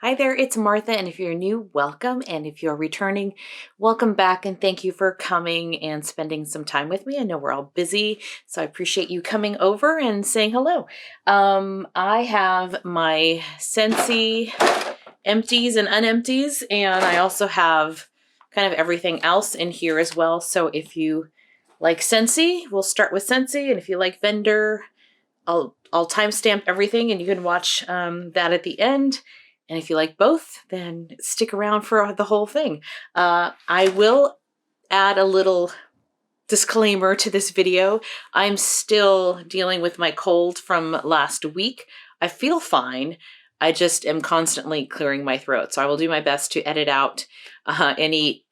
Hi there, it's Martha, and if you're new, welcome, and if you're returning, welcome back, and thank you for coming and spending some time with me. I know we're all busy, so I appreciate you coming over and saying hello. I have my Scentsy empties and unempties, and I also have kind of everything else in here as well. So if you like Scentsy, we'll start with Scentsy, and if you like Vendor, I'll timestamp everything, and you can watch that at the end. And if you like both, then stick around for the whole thing. I will add a little disclaimer to this video. I'm still dealing with my cold from last week. I feel fine. I just am constantly clearing my throat. So I will do my best to edit out any,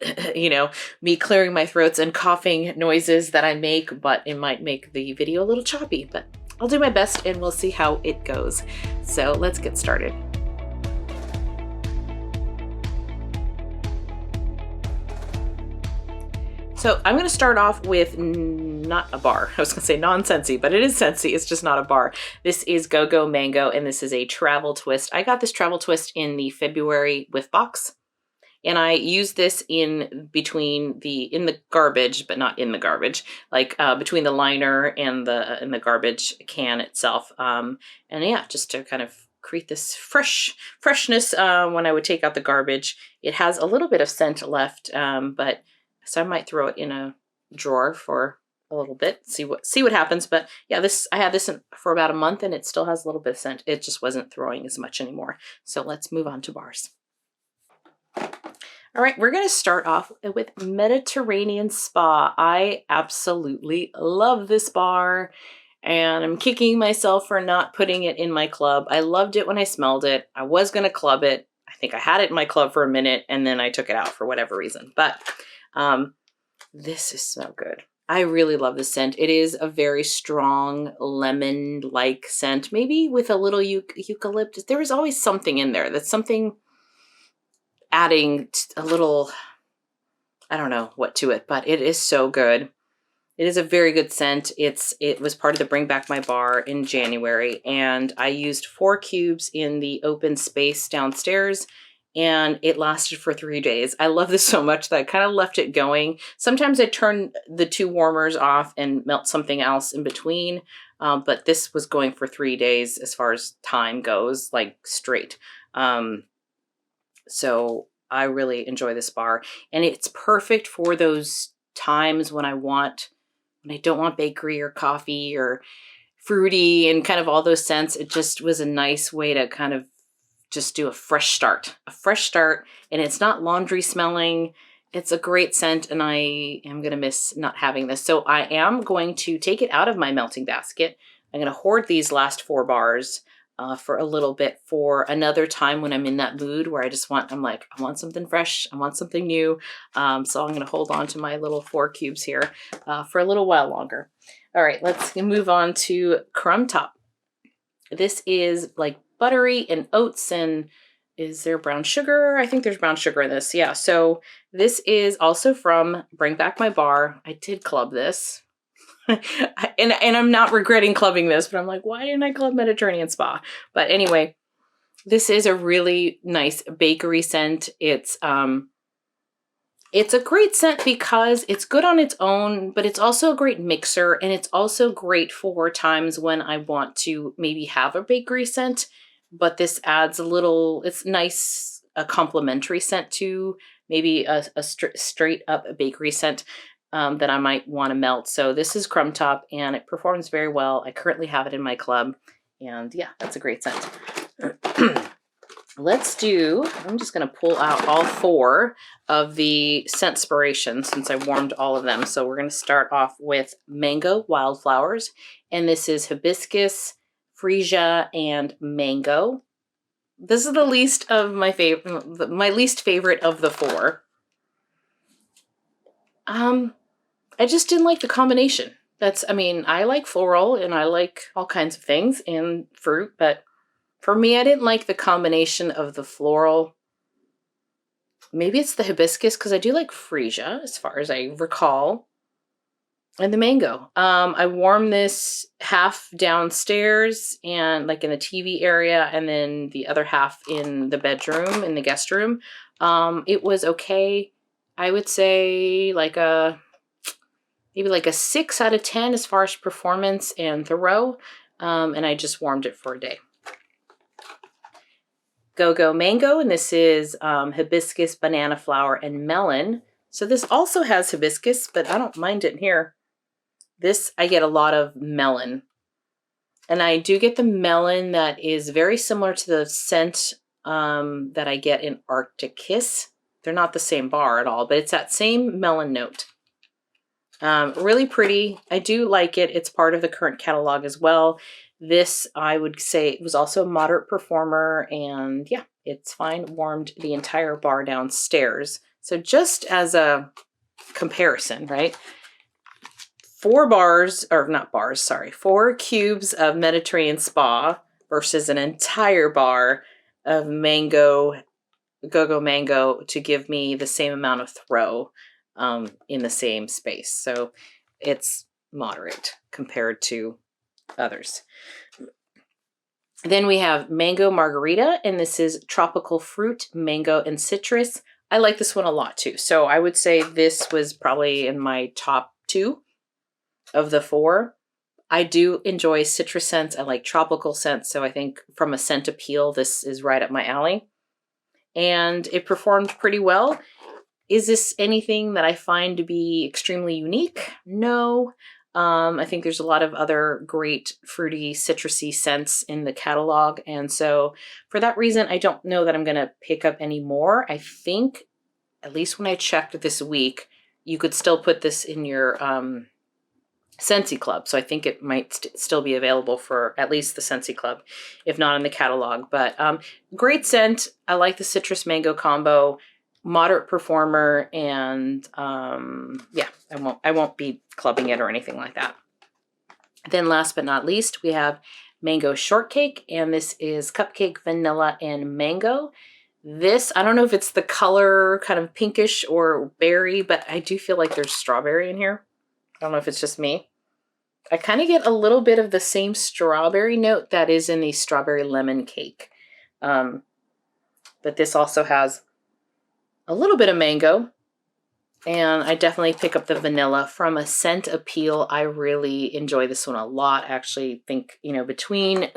me clearing my throats and coughing noises that I make, but it might make the video a little choppy, but I'll do my best and we'll see how it goes. So let's get started. So I'm going to start off with not a bar. I was going to say non-Scentsy, but it is Scentsy. It's just not a bar. This is Go-Go Mango, and this is a travel twist. I got this travel twist in the February with box, and I used this in the garbage, but not in the garbage, like between the liner and the garbage can itself. And yeah, just to kind of create this freshness when I would take out the garbage. It has a little bit of scent left, but so I might throw it in a drawer for a little bit, see what happens. But yeah, I had this for about a month and it still has a little bit of scent. It just wasn't throwing as much anymore. So let's move on to bars. All right, we're going to start off with Mediterranean Spa. I absolutely love this bar and I'm kicking myself for not putting it in my club. I loved it when I smelled it. I was going to club it. I think I had it in my club for a minute and then I took it out for whatever reason. But this is so good. I really love the scent. It is a very strong lemon-like scent, maybe with a little eucalyptus. There is always something in there. That's something adding a little, I don't know what to it, but it is so good. It is a very good scent. It was part of the Bring Back My Bar in January, and I used 4 cubes in the open space downstairs, and it lasted for 3 days. I love this so much that I kind of left it going. Sometimes I turn the 2 warmers off and melt something else in between, but this was going for 3 days as far as time goes, like straight. So I really enjoy this bar, and it's perfect for those times when I don't want bakery or coffee or fruity and kind of all those scents. It just was a nice way to kind of just do a fresh start, and it's not laundry smelling. It's a great scent, and I am going to miss not having this. So I am going to take it out of my melting basket. I'm going to hoard these last 4 bars for a little bit for another time when I'm in that mood where I'm like, I want something fresh. I want something new. So I'm going to hold on to my little 4 cubes here for a little while longer. All right, let's move on to Crumb Top. This is like buttery and oats, and is there brown sugar? I think there's brown sugar in this. Yeah, so this is also from Bring Back My Bar. I did club this. and I'm not regretting clubbing this, but I'm like, why didn't I club Mediterranean Spa? But anyway, this is a really nice bakery scent. It's a great scent because it's good on its own, but it's also a great mixer, and it's also great for times when I want to maybe have a bakery scent, but this adds it's nice, a complementary scent to maybe a straight up bakery scent that I might want to melt. So this is Crumb Top, and it performs very well. I currently have it in my club, and yeah, that's a great scent. I'm just going to pull out all 4 of the Scentspirations since I warmed all of them. So we're going to start off with Mango Wildflowers, and this is Hibiscus, Freesia, and Mango. This is the least of my least favorite of the 4. I just didn't like the combination. I like floral and I like all kinds of things and fruit, but for me, I didn't like the combination of the floral. Maybe it's the hibiscus, because I do like freesia, as far as I recall. And the mango. I warmed this half downstairs and like in the TV area, and then the other half in the bedroom, in the guest room. It was okay. I would say like maybe like a 6 out of 10 as far as performance and throw. And I just warmed it for a day. Go-Go Mango, and this is hibiscus, banana flower, and melon. So this also has hibiscus, but I don't mind it in here. This, I get a lot of melon. And I do get the melon that is very similar to the scent that I get in Outtakes. They're not the same bar at all, but it's that same melon note. Really pretty. I do like it. It's part of the current catalog as well. This, I would say, it was also a moderate performer, and yeah, it's fine. Warmed the entire bar downstairs. So just as a comparison, right? 4 cubes of Mediterranean Spa versus an entire bar of Go-Go Mango to give me the same amount of throw in the same space. So it's moderate compared to others. Then we have Mango Margarita, and this is tropical fruit, mango, and citrus. I like this one a lot too. So I would say this was probably in my top 2 of the 4. I do enjoy citrus scents. I like tropical scents. So I think from a scent appeal, this is right up my alley. And it performed pretty well. Is this anything that I find to be extremely unique? No. I think there's a lot of other great fruity, citrusy scents in the catalog. And so for that reason, I don't know that I'm going to pick up any more. I think, at least when I checked this week, you could still put this in your Scentsy Club. So I think it might still be available for at least the Scentsy Club, if not in the catalog. But great scent. I like the citrus mango combo. Moderate performer, and yeah, I won't be clubbing it or anything like that. Then last but not least, we have Mango Shortcake, and this is cupcake, vanilla, and mango. This, I don't know if it's the color kind of pinkish or berry, but I do feel like there's strawberry in here. I don't know if it's just me. I kind of get a little bit of the same strawberry note that is in the strawberry lemon cake. But this also has a little bit of mango, and I definitely pick up the vanilla. From a scent appeal, I really enjoy this one a lot. I actually think, between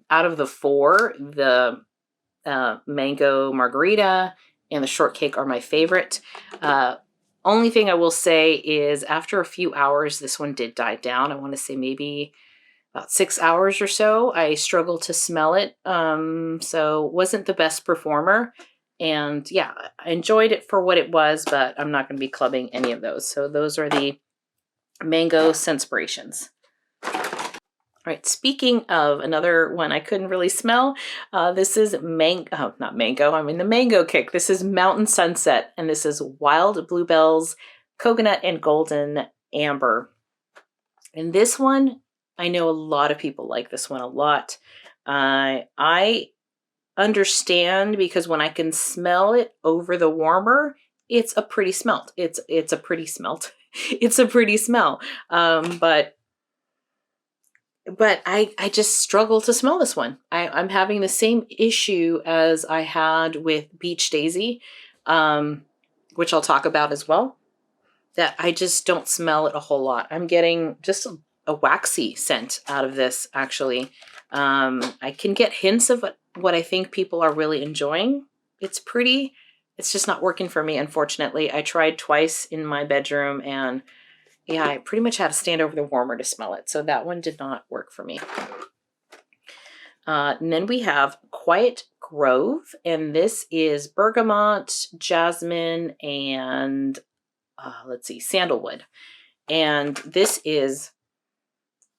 out of the 4, the Mango Margarita and the Shortcake are my favorite. Only thing I will say is after a few hours, this one did die down. I want to say maybe about 6 hours or so. I struggled to smell it, so wasn't the best performer. And yeah, I enjoyed it for what it was, but I'm not going to be clubbing any of those. So those are the Mango Scentspirations. All right, speaking of another one I couldn't really smell, this is the Mango Kick. This is Mountain Sunset, and this is Wild Bluebells, Coconut, and Golden Amber. And this one, I know a lot of people like this one a lot. I understand, because when I can smell it over the warmer, it's a pretty smelt. It's a pretty smelt. It's a pretty smell. But I just struggle to smell this one. I'm having the same issue as I had with Beach Daisy, which I'll talk about as well, that I just don't smell it a whole lot. I'm getting just a waxy scent out of this, actually. I can get hints of what I think people are really enjoying. It's pretty. It's just not working for me, unfortunately. I tried twice in my bedroom, and yeah, I pretty much had to stand over the warmer to smell it. So that one did not work for me. And then we have Quiet Grove, and this is bergamot, jasmine, and sandalwood. And this is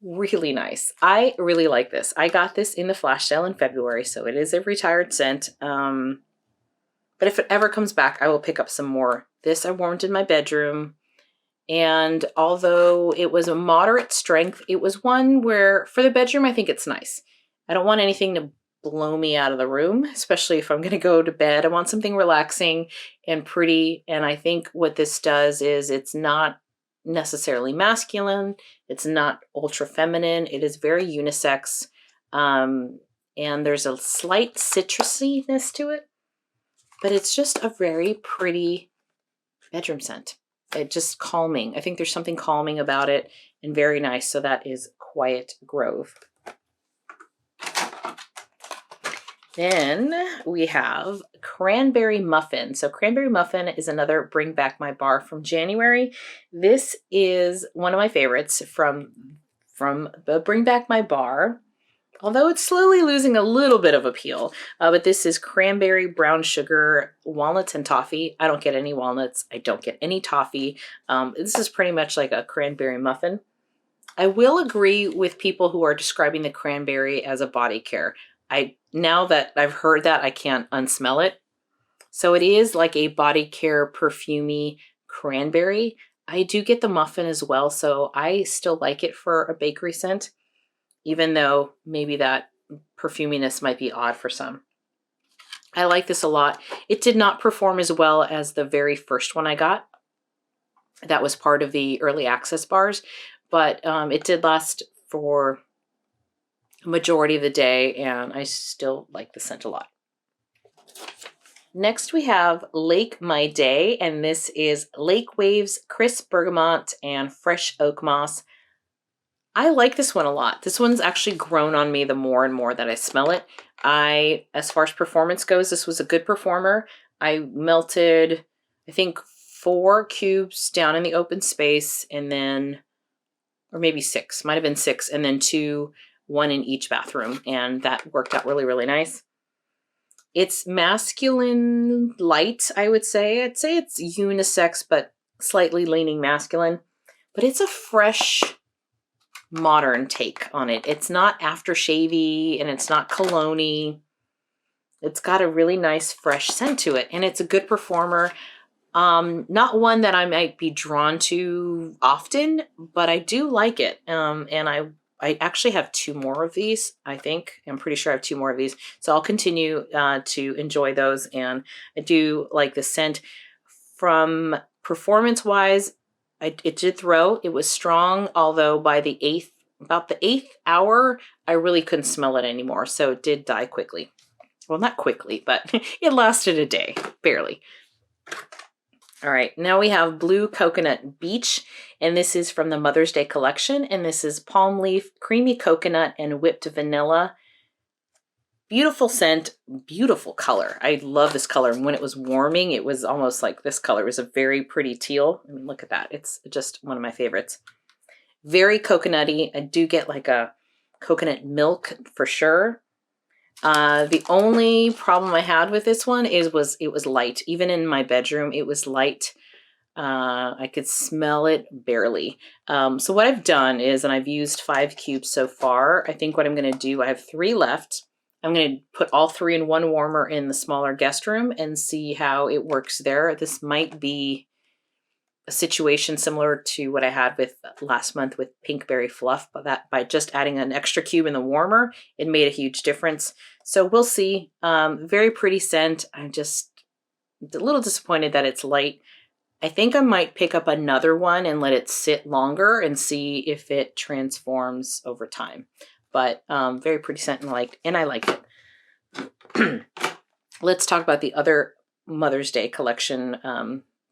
really nice. I really like this. I got this in the flash sale in February, so it is a retired scent. But if it ever comes back, I will pick up some more. This I warmed in my bedroom, and although it was a moderate strength, it was one where for the bedroom, I think it's nice. I don't want anything to blow me out of the room, especially if I'm going to go to bed. I want something relaxing and pretty, and I think what this does is it's not necessarily masculine. It's not ultra feminine. It is very unisex. And there's a slight citrusiness to it, but it's just a very pretty bedroom scent. It's just calming. I think there's something calming about it and very nice. So that is Quiet Grove. Then we have Cranberry Muffin. So Cranberry Muffin is another Bring Back My Bar from January. This is one of my favorites from the Bring Back My Bar, although it's slowly losing a little bit of appeal. But this is cranberry, brown sugar, walnuts, and toffee. I don't get any walnuts. I don't get any toffee. This is pretty much like a cranberry muffin. I will agree with people who are describing the cranberry as a body care. Now that I've heard that, I can't unsmell it. So it is like a body care perfumey cranberry. I do get the muffin as well, so I still like it for a bakery scent, even though maybe that perfuminess might be odd for some. I like this a lot. It did not perform as well as the very first one I got. That was part of the early access bars, but it did last for majority of the day, and I still like the scent a lot. Next we have Lake My Day, and this is Lake Waves, Crisp Bergamot, and Fresh Oak Moss. I like this one a lot. This one's actually grown on me the more and more that I smell it. As far as performance goes, this was a good performer. I melted, I think, 4 cubes down in the open space, and then, or maybe 6, might have been 6, and then 2, 1 in each bathroom, and that worked out really, really nice. It's masculine light, I would say. I'd say it's unisex, but slightly leaning masculine. But it's a fresh, modern take on it. It's not aftershave-y, and it's not cologne-y. It's got a really nice, fresh scent to it, and it's a good performer. Not one that I might be drawn to often, but I do like it, and I actually have 2 more of these, I think. I'm pretty sure I have 2 more of these. So I'll continue to enjoy those. And I do like the scent. From performance-wise, it did throw. It was strong, although by about the 8th hour, I really couldn't smell it anymore. So it did die quickly. Well, not quickly, but it lasted a day, barely. All right, now we have Blue Coconut Beach, and this is from the Mother's Day collection, and this is palm leaf, creamy coconut, and whipped vanilla. Beautiful scent, beautiful color. I love this color. And when it was warming, it was almost like this color. It was a very pretty teal. I mean, look at that. It's just one of my favorites. Very coconutty. I do get like a coconut milk for sure. The only problem I had with this one was it was light. Even in my bedroom, it was light. I could smell it barely. So what I've done is, and I've used 5 cubes so far. I think what I'm going to do, I have 3 left. I'm going to put all 3 in one warmer in the smaller guest room and see how it works there. This might be a situation similar to what I had with last month with Pinkberry Fluff, but that by just adding an extra cube in the warmer, it made a huge difference. So we'll see. Very pretty scent. I'm just a little disappointed that it's light. I think I might pick up another one and let it sit longer and see if it transforms over time. But very pretty scent, and I like it. Let's talk about the other Mother's Day collection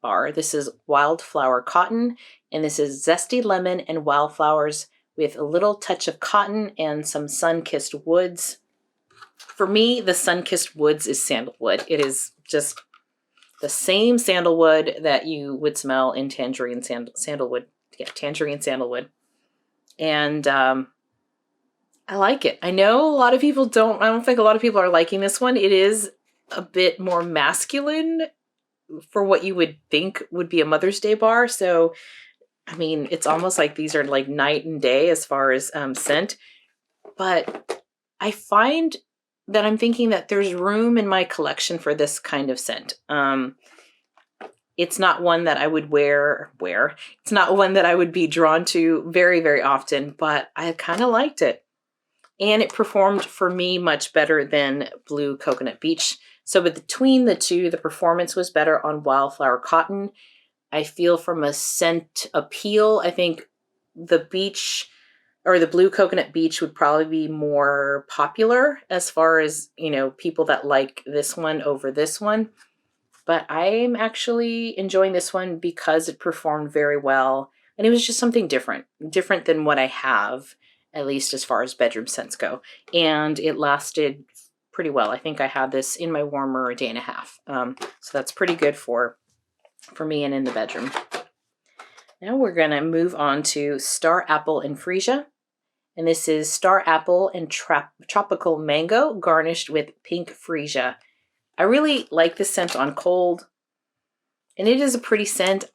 bar. This is Wildflower Cotton, and this is zesty lemon and wildflowers with a little touch of cotton and some sun-kissed woods. For me, the sun-kissed woods is sandalwood. It is just the same sandalwood that you would smell in tangerine sandalwood. Yeah, tangerine sandalwood. And I like it. I know a lot of people don't. I don't think a lot of people are liking this one. It is a bit more masculine for what you would think would be a Mother's Day bar. So, I mean, it's almost like these are like night and day as far as scent. But I find that I'm thinking that there's room in my collection for this kind of scent. It's not one that I would wear. It's not one that I would be drawn to very, very often, but I kind of liked it. And it performed for me much better than Blue Coconut Beach. So between the two, the performance was better on Wildflower Cotton. I feel from a scent appeal, I think the beach or the blue coconut beach would probably be more popular as far as, you know, people that like this one over this one. But I'm actually enjoying this one because it performed very well. And it was just something different than what I have, at least as far as bedroom scents go. And it lasted pretty well. I think I had this in my warmer a day and a half. So that's pretty good for me and in the bedroom. Now we're going to move on to Star Apple and Freesia. And this is Star Apple and Tropical Mango garnished with pink Freesia. I really like this scent on cold, and it is a pretty scent,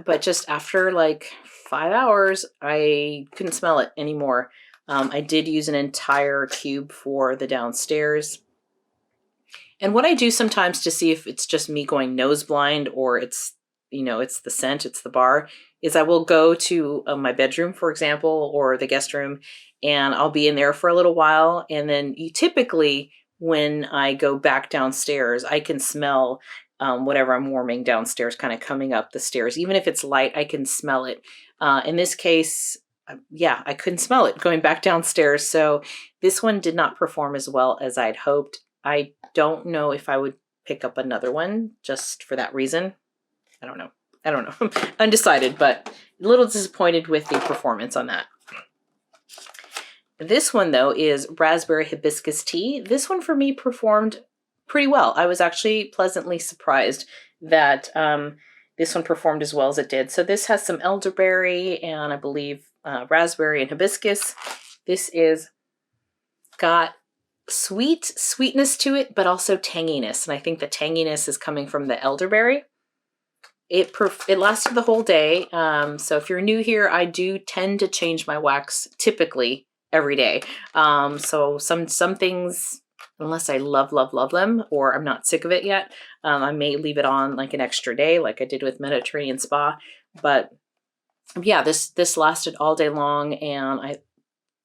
but just after like 5 hours, I couldn't smell it anymore. I did use an entire tube for the downstairs. And what I do sometimes to see if it's just me going nose blind or it's, you know, it's the scent, it's the bar, is I will go to my bedroom, for example, or the guest room, and I'll be in there for a little while. And then typically when I go back downstairs, I can smell whatever I'm warming downstairs kind of coming up the stairs. Even if it's light, I can smell it. In this case, yeah, I couldn't smell it going back downstairs. So this one did not perform as well as I'd hoped. I don't know if I would pick up another one just for that reason. I don't know. Undecided, but a little disappointed with the performance on that. This one, though, is Raspberry Hibiscus Tea. This one for me performed pretty well. I was actually pleasantly surprised that this one performed as well as it did. So this has some elderberry and I believe raspberry and hibiscus. This is got sweetness to it, but also tanginess. And I think the tanginess is coming from the elderberry. It lasted the whole day. So if you're new here, I do tend to change my wax typically every day. So some things, unless I love them or I'm not sick of it yet, I may leave it on like an extra day like I did with Mediterranean Spa. But yeah, this lasted all day long and I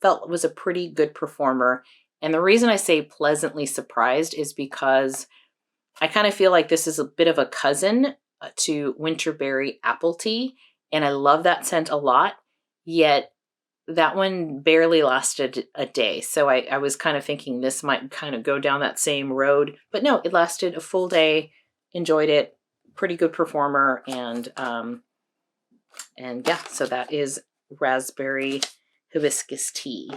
felt it was a pretty good performer. And the reason I say pleasantly surprised is because I kind of feel like this is a bit of a cousin to Winterberry apple tea. And I love that scent a lot, yet that one barely lasted a day. So I was kind of thinking this might kind of go down that same road, but no, it lasted a full day. Enjoyed it. Pretty good performer. And yeah, so that is Raspberry Hibiscus Tea.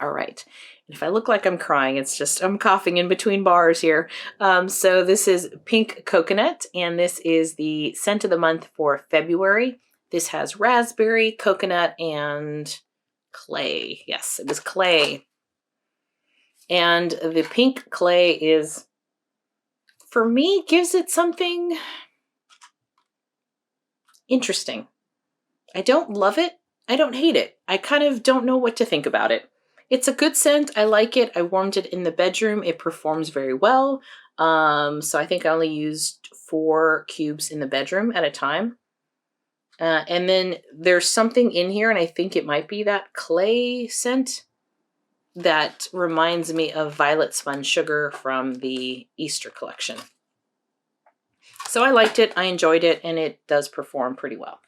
All right. If I look like I'm crying, it's just I'm coughing in between bars here. So this is Pink Coconut, and this is the scent of the month for February. This has raspberry, coconut, and clay. Yes, it was clay. And the pink clay is, for me, gives it something interesting. I don't love it. I don't hate it. I kind of don't know what to think about it. It's a good scent. I like it. I warmed it in the bedroom. It performs very well. So I think I only used 4 cubes in the bedroom at a time. And then there's something in here, and I think it might be that clay scent that reminds me of Violet Spun Sugar from the Easter collection. So I liked it. I enjoyed it, and it does perform pretty well.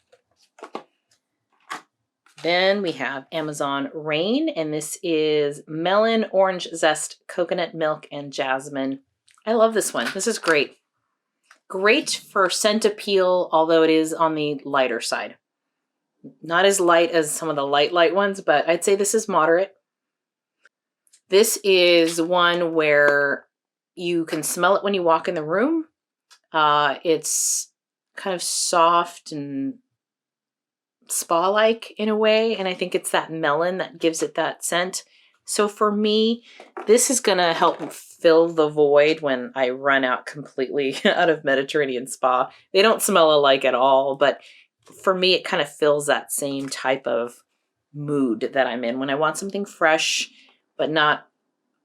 Then we have Amazon Rain, and this is melon, orange zest, coconut milk, and jasmine. I love this one. This is great. Great for scent appeal, although it is on the lighter side. Not as light as some of the light ones, but I'd say this is moderate. This is one where you can smell it when you walk in the room. It's kind of soft and spa-like in a way, and I think it's that melon that gives it that scent. So for me, this is going to help fill the void when I run out completely out of Mediterranean Spa. They don't smell alike at all, but for me, it kind of fills that same type of mood that I'm in when I want something fresh, but not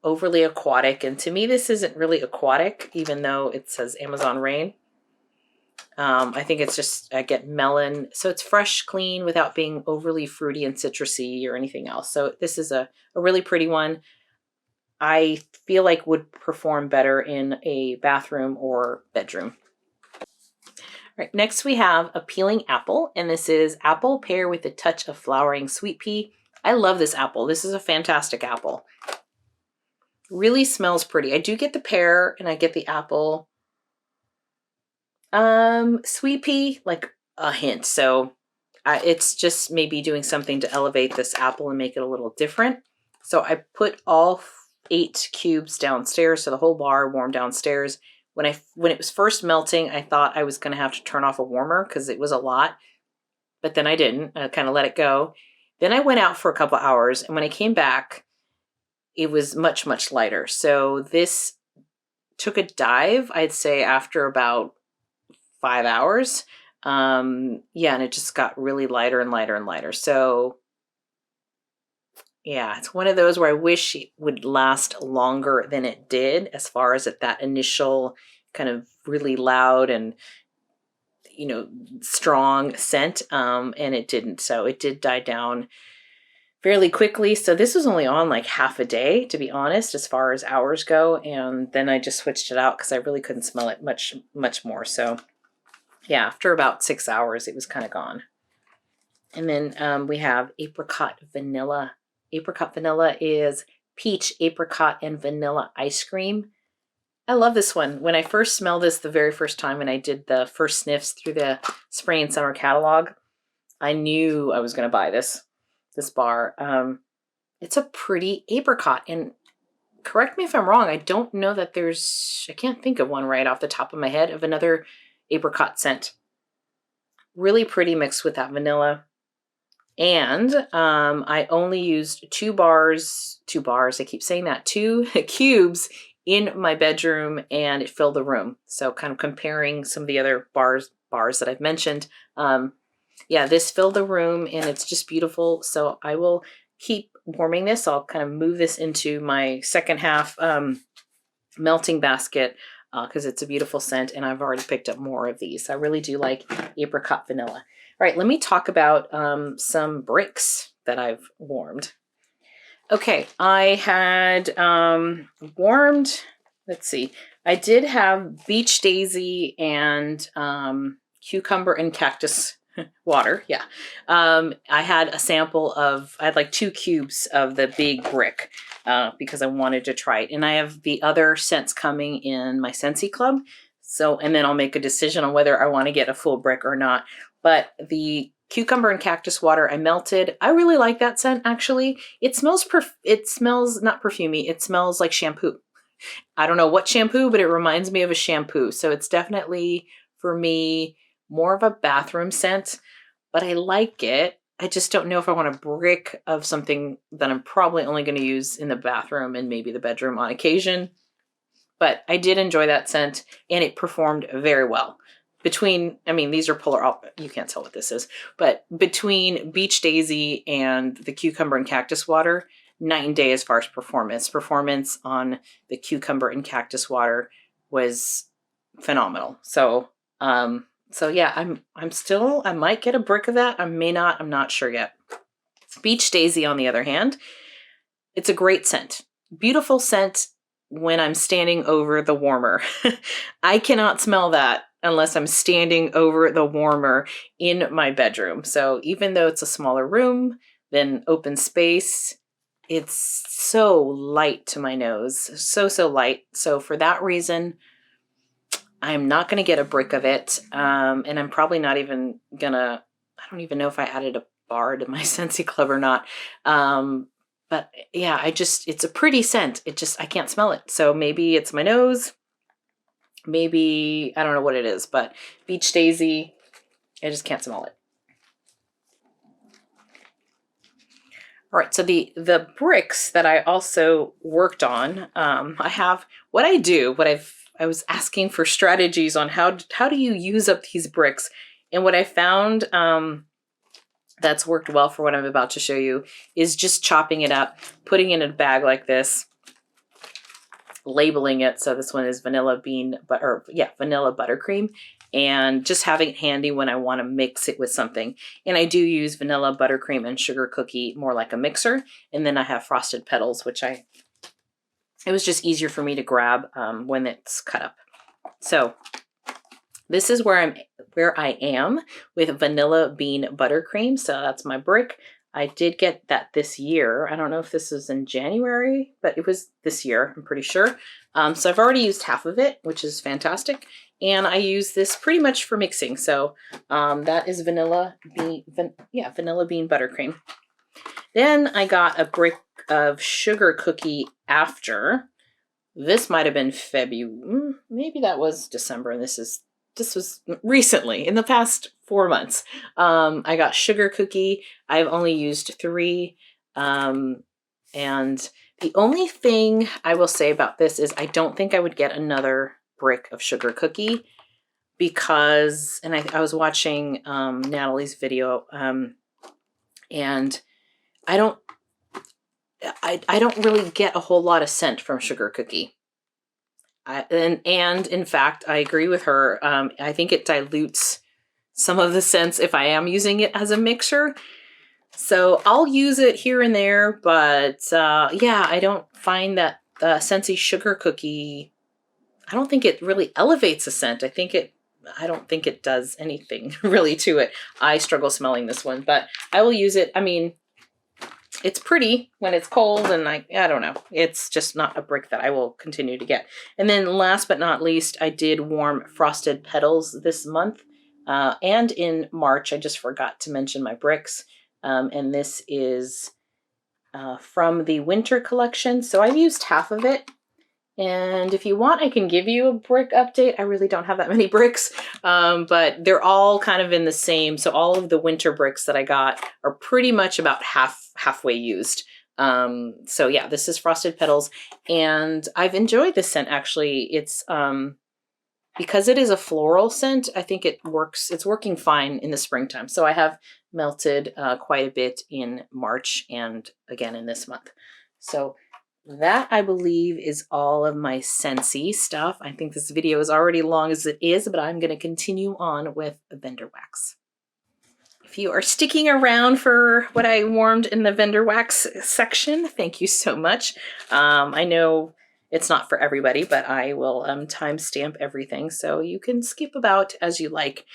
overly aquatic. And to me, this isn't really aquatic, even though it says Amazon Rain. I think it's just, I get melon. So it's fresh, clean, without being overly fruity and citrusy or anything else. So this is a really pretty one. I feel like would perform better in a bathroom or bedroom. All Right, next we have a peeling apple, and this is apple pear with a touch of flowering sweet pea. I love this apple. This is a fantastic apple. Really smells pretty. I do get the pear and I get the apple. Sweet pea, like a hint. So it's just maybe doing something to elevate this apple and make it a little different. So I put all 8 cubes downstairs, so the whole bar warmed downstairs. When it was first melting, I thought I was going to have to turn off a warmer because it was a lot, but then I didn't. I kind of let it go. Then I went out for a couple hours, and when I came back, it was much, much lighter. So this took a dive, I'd say, after about 5 hours. Yeah, and it just got really lighter and lighter and lighter. So yeah, it's one of those where I wish it would last longer than it did, as far as that initial kind of really loud and, you know, strong scent. And it didn't. So it did die down fairly quickly. So this was only on like half a day, to be honest, as far as hours go. And then I just switched it out because I really couldn't smell it much more. So yeah, after about 6 hours, it was kind of gone. And then we have Apricot Vanilla. Apricot Vanilla is peach, apricot, and vanilla ice cream. I love this one. When I first smelled this the very first time when I did the first sniffs through the spring and summer catalog, I knew I was going to buy this bar. It's a pretty apricot, and correct me if I'm wrong, I don't know that I can't think of one right off the top of my head of another apricot scent. Really pretty mixed with that vanilla. And I only used 2 I keep saying that, 2 cubes in my bedroom, and it filled the room. So kind of comparing some of the other bars that I've mentioned. Yeah, this filled the room, and it's just beautiful. So I will keep warming this. I'll kind of move this into my second half melting basket because it's a beautiful scent, and I've already picked up more of these. I really do like apricot vanilla. All right, let me talk about some bricks that I've warmed. Okay, I had warmed, let's see, I did have beach daisy and cucumber and cactus water, yeah. I had a sample I had like 2 cubes of the big brick because I wanted to try it. And I have the other scents coming in my Scentsy club. So, and then I'll make a decision on whether I want to get a full brick or not. But the cucumber and cactus water I melted. I really like that scent, actually. It smells not perfumey. It smells like shampoo. I don't know what shampoo, but it reminds me of a shampoo. So it's definitely, for me, more of a bathroom scent, but I like it. I just don't know if I want a brick of something that I'm probably only going to use in the bathroom and maybe the bedroom on occasion. But I did enjoy that scent, and it performed very well. These are polar, you can't tell what this is, but between beach daisy and the cucumber and cactus water, night and day as far as performance. Performance on the cucumber and cactus water was phenomenal. So yeah, I might get a brick of that. I may not, I'm not sure yet. Beach daisy, on the other hand, it's a great scent. Beautiful scent when I'm standing over the warmer. I cannot smell that unless I'm standing over the warmer in my bedroom. So even though it's a smaller room than open space, it's so light to my nose. So light. So for that reason, I'm not going to get a brick of it. And I'm probably not even gonna, I don't even know if I added a bar to my Scentsy Club or not. But yeah, it's a pretty scent. I can't smell it. So maybe it's my nose. Maybe, I don't know what it is, but beach daisy, I just can't smell it. All right, so the bricks that I also worked on, I have, I was asking for strategies on how do you use up these bricks? And what I found that's worked well for what I'm about to show you is just chopping it up, putting it in a bag like this, labeling it. So this one is vanilla buttercream, and just having it handy when I want to mix it with something. And I do use vanilla buttercream and sugar cookie more like a mixer. And then I have frosted petals, which it was just easier for me to grab when it's cut up. So this is where I'm Where I Am with vanilla bean buttercream. So that's my brick. I did get that this year. I don't know if this was in January, but it was this year, I'm pretty sure. So I've already used half of it, which is fantastic. And I use this pretty much for mixing. So that is vanilla bean buttercream. Then I got a brick of sugar cookie after. This might have been February. Maybe that was December. And this was recently, in the past 4 months. I got sugar cookie. I've only used 3. And the only thing I will say about this is I don't think I would get another brick of sugar cookie because, and I was watching Natalie's video, and I don't really get a whole lot of scent from sugar cookie. And in fact, I agree with her. I think it dilutes some of the scents if I am using it as a mixer. So I'll use it here and there, but yeah, I don't find that the Scentsy sugar cookie, I don't think it really elevates a scent. I don't think it does anything really to it. I struggle smelling this one, but I will use it. I mean, it's pretty when it's cold, and I don't know. It's just not a brick that I will continue to get. And then last but not least, I did warm Frosted Petals this month. And in March, I just forgot to mention my bricks. And this is from the winter collection. So I've used half of it. And if you want, I can give you a brick update. I really don't have that many bricks, but they're all kind of in the same. So all of the winter bricks that I got are pretty much about halfway used. So yeah, this is Frosted Petals, and I've enjoyed this scent actually. It's because it is a floral scent, I think it works. It's working fine in the springtime. So I have melted quite a bit in March and again in this month. So that, I believe, is all of my Scentsy stuff. I think this video is already long as it is, but I'm going to continue on with vendor wax. If you are sticking around for what I warmed in the vendor wax section, thank you so much. I know it's not for everybody, but I will timestamp everything so you can skip about as you like.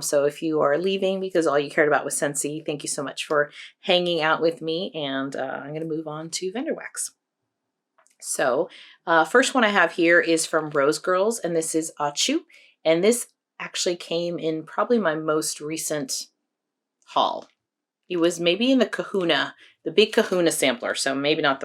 So if you are leaving because all you cared about was Scentsy, thank you so much for hanging out with me, and I'm going to move on to vendor wax. So first one I have here is from Rose Girls, and this is Achoo. And this actually came in probably my most recent haul. It was maybe in the Kahuna, the big Kahuna sampler. So maybe not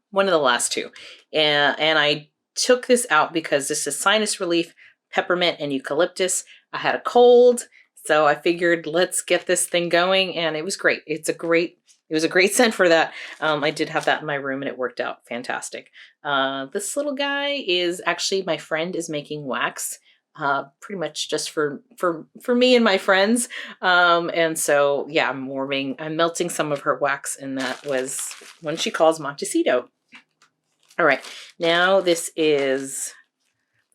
one of the last two. And I took this out because this is sinus relief, peppermint, and eucalyptus. I had a cold, so I figured let's get this thing going, and it was great. It was a great scent for that. I did have that in my room, and it worked out fantastic. This little guy is actually, my friend is making wax, pretty much just for me and my friends. And so, yeah, I'm melting some of her wax, and that was one she calls Montecito. All right, now this is,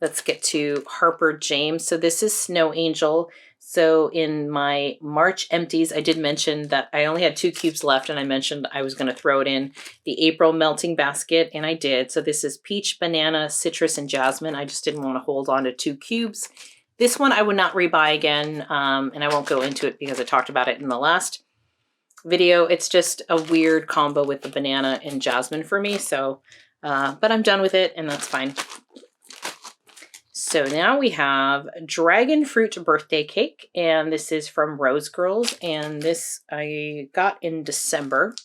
let's get to Harper James. So this is Snow Angel. So in my March empties, I did mention that I only had 2 cubes left, and I mentioned I was going to throw it in the April melting basket, and I did. So this is peach, banana, citrus, and jasmine. I just didn't want to hold on to 2 cubes. This one I would not rebuy again, and I won't go into it because I talked about it in the last video. It's just a weird combo with the banana and jasmine for me. So, but I'm done with it, and that's fine. So now we have Dragonfruit birthday cake, and this is from Rose Girls, and this I got in December.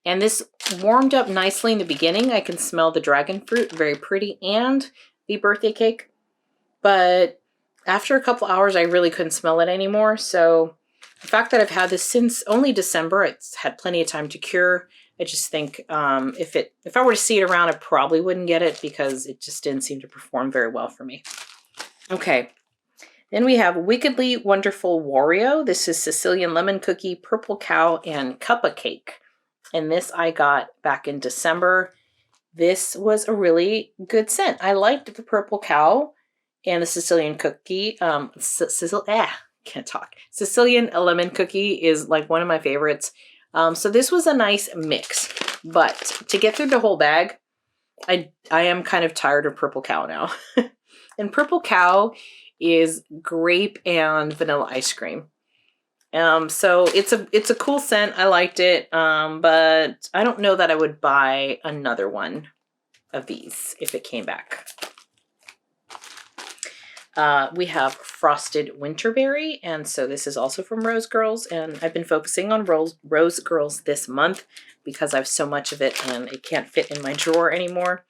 And this warmed up nicely in the beginning. I can smell the dragonfruit, very pretty, and the birthday cake. But after a couple hours, I really couldn't smell it anymore. So the fact that I've had this since only December, it's had plenty of time to cure. I just think if I were to see it around, I probably wouldn't get it because it just didn't seem to perform very well for me. Okay, then we have Wickedly Wonderful Wario. This is Sicilian Lemon Cookie, Purple Cow, and Cuppa Cake. And this I got back in December. This was a really good scent. I liked the Purple Cow and the Sicilian Cookie. Can't talk. Sicilian Lemon Cookie is like one of my favorites. So this was a nice mix, but to get through the whole bag, I am kind of tired of Purple Cow now. And Purple Cow is grape and vanilla ice cream. So it's a cool scent. I liked it, but I don't know that I would buy another one of these if it came back. We have Frosted Winterberry, and so this is also from Rose Girls, and I've been focusing on Rose Girls this month because I have so much of it and it can't fit in my drawer anymore.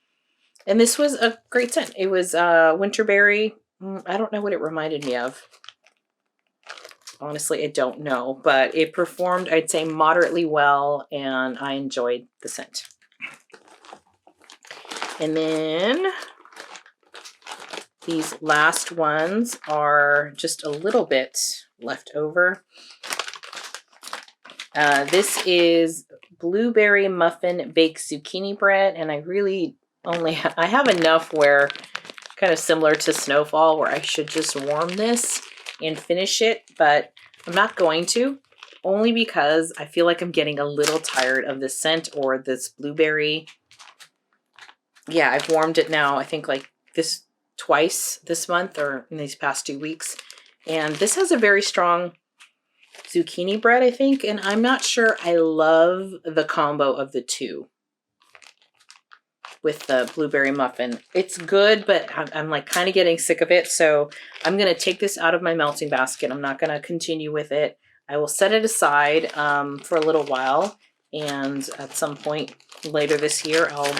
And this was a great scent. It was Winterberry. I don't know what it reminded me of. Honestly, I don't know, but it performed, I'd say, moderately well, and I enjoyed the scent. And then these last ones are just a little bit left over. This is Blueberry Muffin Baked Zucchini Bread, and I really only I have enough where, kind of similar to Snowfall, where I should just warm this and finish it, but I'm not going to, only because I feel like I'm getting a little tired of this scent or this blueberry. Yeah, I've warmed it now, I think like this twice this month or in these past 2 weeks. And this has a very strong zucchini bread, I think, and I'm not sure I love the combo of the two with the blueberry muffin. It's good, but I'm like kind of getting sick of it. So I'm going to take this out of my melting basket. I'm not going to continue with it. I will set it aside for a little while. And at some point later this year, I'll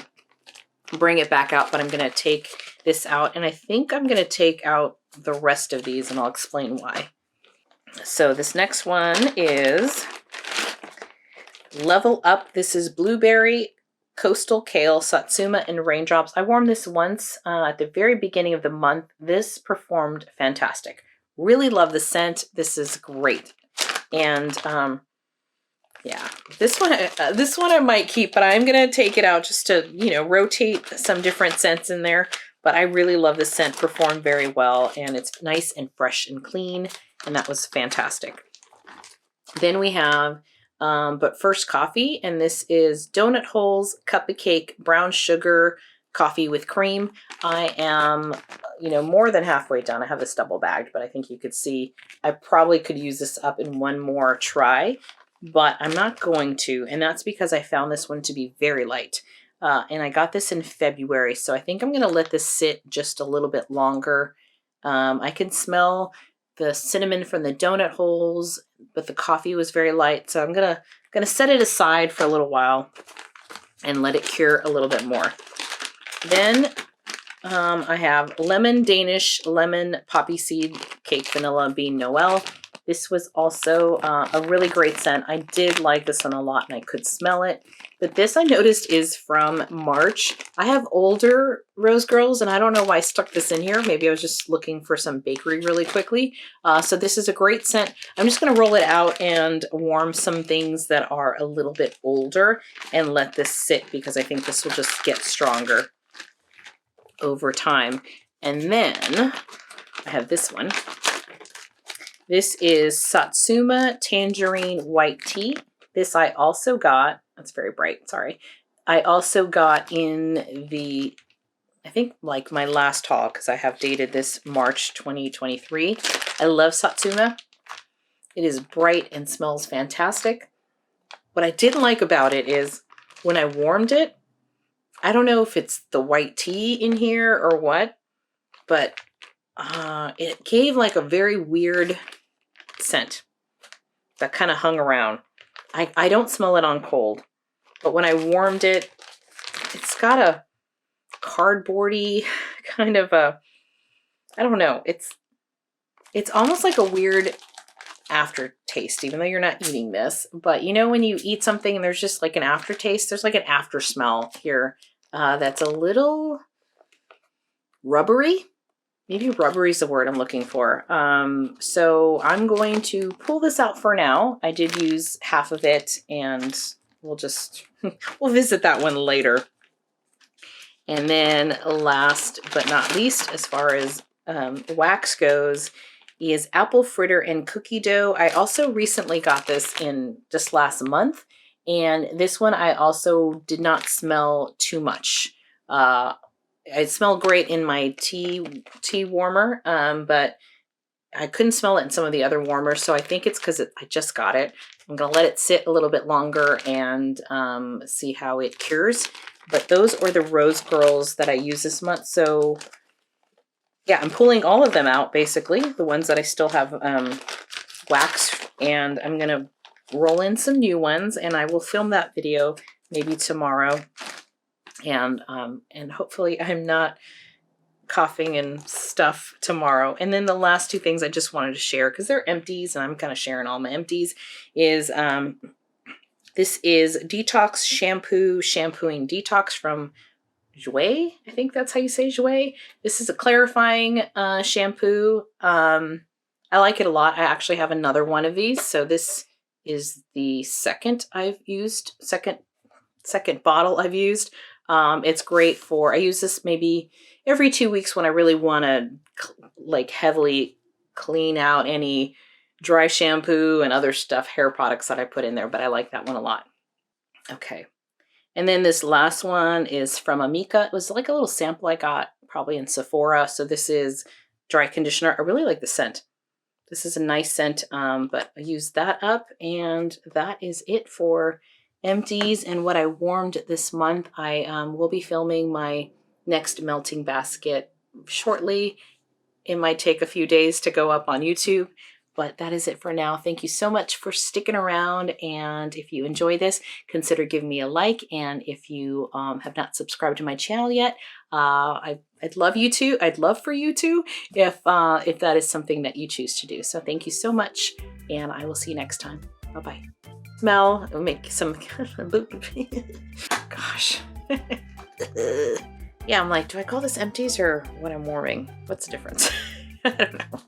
bring it back out, but I'm going to take this out. And I think I'm going to take out the rest of these and I'll explain why. So this next one is Level Up. This is Blueberry, Coastal Kale, Satsuma, and Raindrops. I warmed this once at the very beginning of the month. This performed fantastic. Really love the scent. This is great. And yeah, this one I might keep, but I'm gonna take it out just to, you know, rotate some different scents in there. But I really love this scent. Performed very well, and it's nice and fresh and clean, and that was fantastic. Then we have But First Coffee, and this is Donut Holes, Cup of Cake, Brown Sugar, Coffee with Cream. I am, you know, more than halfway done. I have this double bagged, but I think you could see I probably could use this up in one more try, but I'm not going to, and that's because I found this one to be very light. And I got this in February, so I think I'm going to let this sit just a little bit longer. I can smell the cinnamon from the donut holes, but the coffee was very light, so I'm gonna set it aside for a little while and let it cure a little bit more. Then I have Lemon Danish, Lemon Poppyseed, Cake Vanilla Bean Noel. This was also a really great scent. I did like this one a lot, and I could smell it. But this I noticed is from March. I have older Rose Girls, and I don't know why I stuck this in here. Maybe I was just looking for some bakery really quickly. So this is a great scent. I'm just going to roll it out and warm some things that are a little bit older and let this sit, because I think this will just get stronger over time. And then I have this one. This is Satsuma Tangerine White Tea. This I also got, that's very bright, sorry. I also got in the, I think like my last haul, because I have dated this March 2023. I love Satsuma. It is bright and smells fantastic. What I didn't like about it is when I warmed it, I don't know if it's the white tea in here or what, but it gave like a very weird scent that kind of hung around. I don't smell it on cold, but when I warmed it, it's got a cardboardy kind of a, I don't know, it's almost like a weird aftertaste, even though you're not eating this. But you know when you eat something and there's just like an aftertaste, there's like an after smell here that's a little rubbery. Maybe rubbery is the word I'm looking for. So I'm going to pull this out for now. I did use half of it, and we'll visit that one later. And then last but not least, as far as wax goes, is Apple Fritter and Cookie Dough. I also recently got this in just last month, and this one I also did not smell too much. it smelled great in my tea warmer, but I couldn't smell it in some of the other warmers, so I think it's because I just got it. I'm going to let it sit a little bit longer and see how it cures. But those are the Rose Girls that I use this month. So yeah, I'm pulling all of them out, basically, the ones that I still have wax, and I'm going to roll in some new ones, and I will film that video maybe tomorrow. And hopefully I'm not coughing and stuff tomorrow. And then the last two things I just wanted to share, because they're empties and I'm kind of sharing all my empties, is this is Detox Shampoo Shampooing Detox from Jouer. I think that's how you say Jouer. This is a clarifying shampoo. I like it a lot. I actually have another one of these. So this is the second bottle I've used. It's great for, I use this maybe every 2 weeks when I really want to like heavily clean out any dry shampoo and other stuff, hair products that I put in there, but I like that one a lot. Okay. And then this last one is from Amika. It was like a little sample I got probably in Sephora. So this is dry conditioner. I really like the scent. This is a nice scent, but I used that up, and that is it for empties and what I warmed this month. I will be filming my next melting basket shortly. It might take a few days to go up on YouTube, but that is it for now. Thank you so much for sticking around, and if you enjoy this, consider giving me a like, and if you have not subscribed to my channel yet, I'd love for you to if that is something that you choose to do. So thank you so much, and I will see you next time. Bye-bye. Smell, I'll make some, gosh. Yeah, I'm like, do I call this empties or what I'm warming? What's the difference? I don't know.